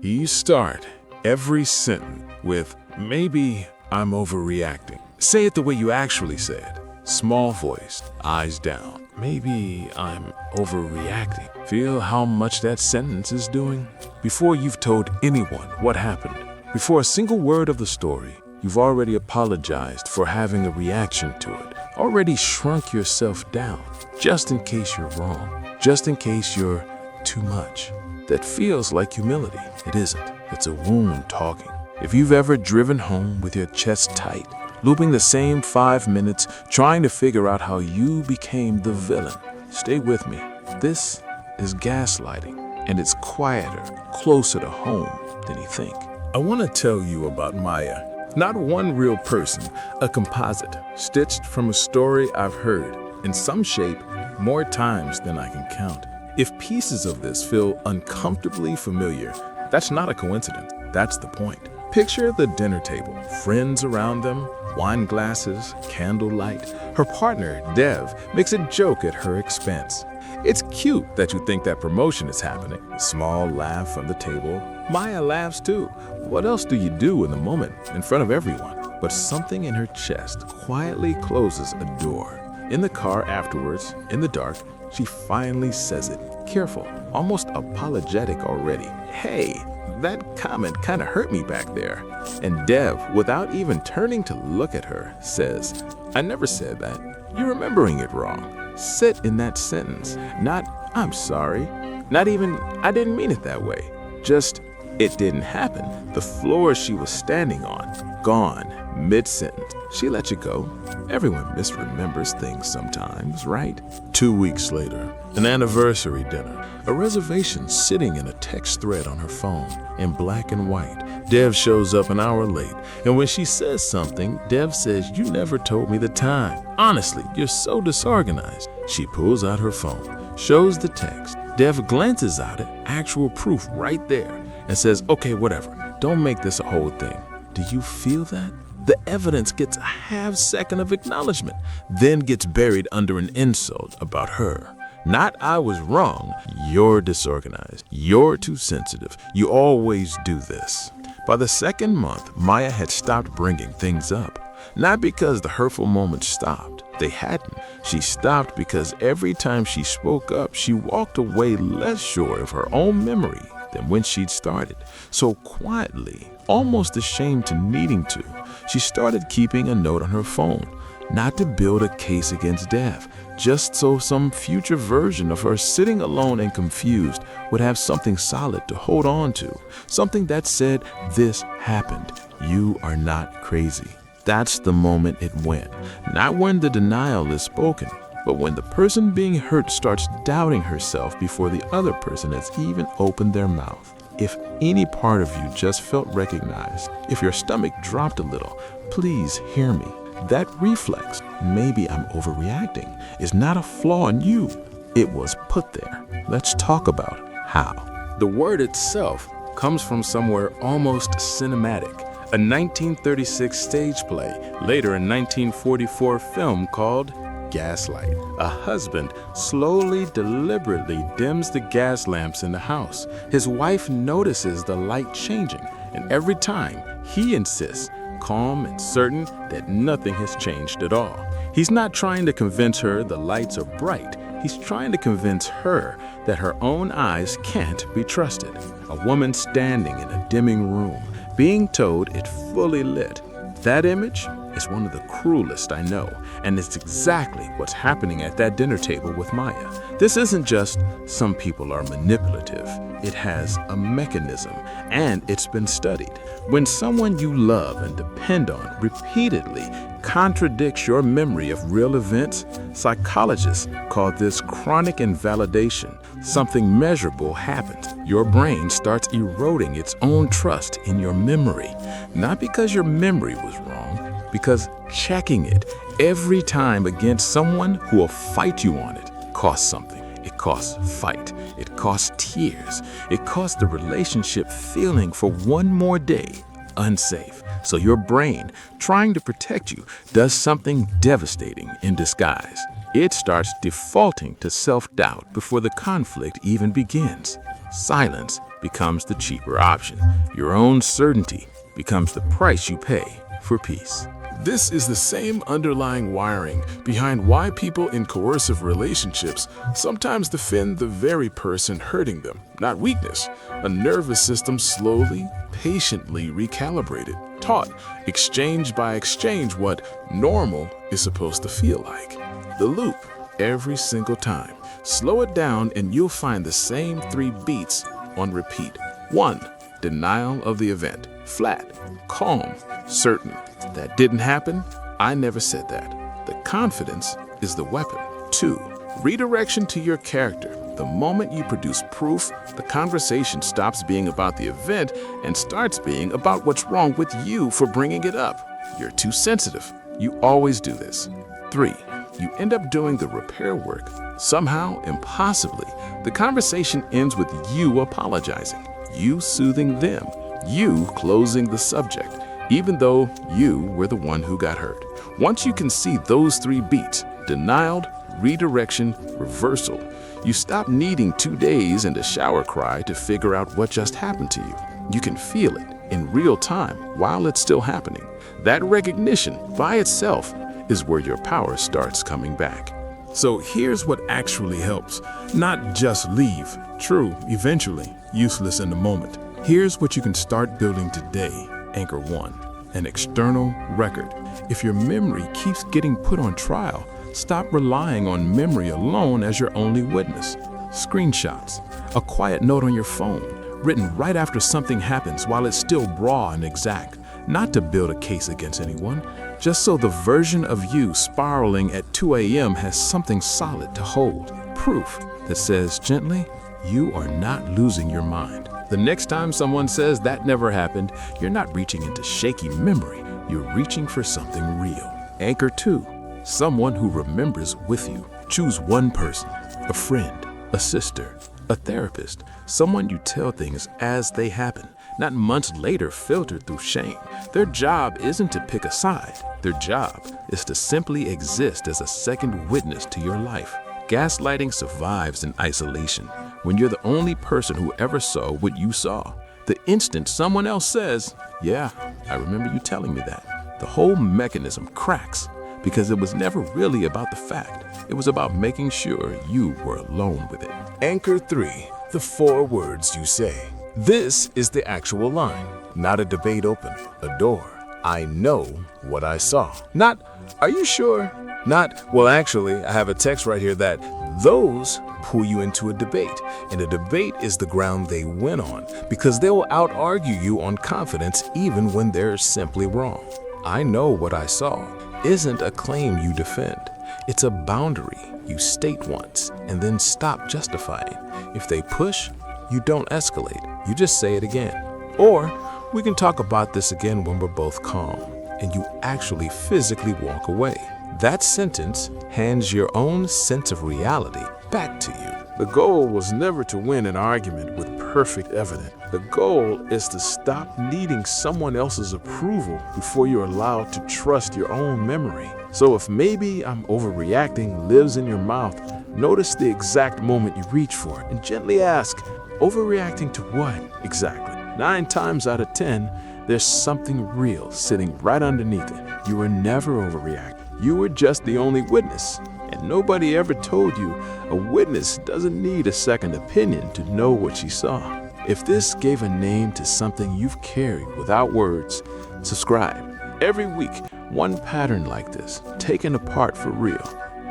You start every sentence with, maybe I'm overreacting. Say it the way you actually say it. Small voice, eyes down. Maybe I'm overreacting. Feel how much that sentence is doing? Before you've told anyone what happened, before a single word of the story, you've already apologized for having a reaction to it, already shrunk yourself down, just in case you're wrong, just in case you're too much. That feels like humility. It isn't. It's a wound talking. If you've ever driven home with your chest tight, looping the same 5 minutes, trying to figure out how you became the villain, stay with me. This is gaslighting, and it's quieter, closer to home than you think. I want to tell you about Maya. Not one real person, a composite, stitched from a story I've heard, in some shape, more times than I can count. If pieces of this feel uncomfortably familiar, that's not a coincidence. That's the point. Picture the dinner table, friends around them, wine glasses, candlelight. Her partner, Dev, makes a joke at her expense. It's cute that you think that promotion is happening. A small laugh from the table. Maya laughs too. What else do you do in the moment, in front of everyone? But something in her chest quietly closes a door. In the car afterwards, in the dark, she finally says it, careful, almost apologetic already. Hey, that comment kind of hurt me back there. And Dev, without even turning to look at her, says, I never said that. You're remembering it wrong. Sit in that sentence. Not, I'm sorry. Not even, I didn't mean it that way. Just, it didn't happen. The floor she was standing on, gone, mid-sentence. She let you go. Everyone misremembers things sometimes, right? 2 weeks later, an anniversary dinner. A reservation sitting in a text thread on her phone in black and white. Dev shows up an hour late, and when she says something, Dev says, you never told me the time. Honestly, you're so disorganized. She pulls out her phone, shows the text. Dev glances at it, actual proof right there, and says, okay, whatever. Don't make this a whole thing. Do you feel that? The evidence gets a half-second of acknowledgement, then gets buried under an insult about her. Not I was wrong, you're disorganized, you're too sensitive, you always do this. By the second month, Maya had stopped bringing things up. Not because the hurtful moments stopped, they hadn't. She stopped because every time she spoke up, she walked away less sure of her own memory than when she'd started. So quietly, almost ashamed to needing to, she started keeping a note on her phone, not to build a case against Dev, just so some future version of her sitting alone and confused would have something solid to hold on to, something that said, this happened, you are not crazy. That's the moment it went, not when the denial is spoken, but when the person being hurt starts doubting herself before the other person has even opened their mouth. If any part of you just felt recognized, if your stomach dropped a little, please hear me. That reflex, maybe I'm overreacting, is not a flaw in you. It was put there. Let's talk about how. The word itself comes from somewhere almost cinematic. A 1936 stage play, later a 1944 film called Gaslight. A husband slowly, deliberately dims the gas lamps in the house. His wife notices the light changing, and every time he insists, calm and certain, that nothing has changed at all. He's not trying to convince her the lights are bright. He's trying to convince her that her own eyes can't be trusted. A woman standing in a dimming room, being told it fully lit. That image is one of the cruelest I know, and it's exactly what's happening at that dinner table with Maya. This isn't just some people are manipulative. It has a mechanism, and it's been studied. When someone you love and depend on repeatedly contradicts your memory of real events, psychologists call this chronic invalidation. Something measurable happens. Your brain starts eroding its own trust in your memory. Not because your memory was wrong, because checking it every time against someone who will fight you on it costs something. It costs fight. It costs tears. It costs the relationship feeling for one more day unsafe. So your brain, trying to protect you, does something devastating in disguise. It starts defaulting to self-doubt before the conflict even begins. Silence becomes the cheaper option. Your own certainty becomes the price you pay for peace. This is the same underlying wiring behind why people in coercive relationships sometimes defend the very person hurting them, not weakness. A nervous system slowly, patiently recalibrated, taught exchange by exchange what normal is supposed to feel like. The loop, every single time. Slow it down and you'll find the same 3 beats on repeat. 1. Denial of the event. Flat, calm, certain. That didn't happen. I never said that. The confidence is the weapon. 2. Redirection to your character. The moment you produce proof, the conversation stops being about the event and starts being about what's wrong with you for bringing it up. You're too sensitive. You always do this. 3. You end up doing the repair work. Somehow, impossibly, the conversation ends with you apologizing, you soothing them, you closing the subject, even though you were the one who got hurt. Once you can see those 3 beats, denial, redirection, reversal, you stop needing 2 days and a shower cry to figure out what just happened to you. You can feel it in real time while it's still happening. That recognition by itself is where your power starts coming back. So here's what actually helps. Not just leave. True, eventually, useless in the moment. Here's what you can start building today. Anchor 1, an external record. If your memory keeps getting put on trial, stop relying on memory alone as your only witness. Screenshots, a quiet note on your phone, written right after something happens while it's still raw and exact. Not to build a case against anyone, just so the version of you spiraling at 2 a.m. has something solid to hold. Proof that says gently, you are not losing your mind. The next time someone says that never happened, you're not reaching into shaky memory. You're reaching for something real. Anchor 2, someone who remembers with you. Choose one person, a friend, a sister, a therapist, someone you tell things as they happen, not months later filtered through shame. Their job isn't to pick a side. Their job is to simply exist as a second witness to your life. Gaslighting survives in isolation when you're the only person who ever saw what you saw. The instant someone else says, "Yeah, I remember you telling me that," the whole mechanism cracks because it was never really about the fact. It was about making sure you were alone with it. Anchor 3, the 4 words you say. This is the actual line, not a debate open, a door. I know what I saw. Not, are you sure? Not, well, actually, I have a text right here that those pull you into a debate. And a debate is the ground they win on because they will out-argue you on confidence even when they're simply wrong. I know what I saw isn't a claim you defend. It's a boundary you state once and then stop justifying. If they push, you don't escalate. You just say it again. Or we can talk about this again when we're both calm and you actually physically walk away. That sentence hands your own sense of reality back to you. The goal was never to win an argument with perfect evidence. The goal is to stop needing someone else's approval before you're allowed to trust your own memory. So if maybe I'm overreacting lives in your mouth, notice the exact moment you reach for it and gently ask, overreacting to what exactly? 9 times out of 10, there's something real sitting right underneath it. You were never overreacting. You were just the only witness. And nobody ever told you a witness doesn't need a second opinion to know what she saw. If this gave a name to something you've carried without words, subscribe. Every week, one pattern like this, taken apart for real.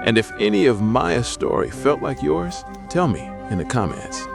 And if any of Maya's story felt like yours, tell me in the comments.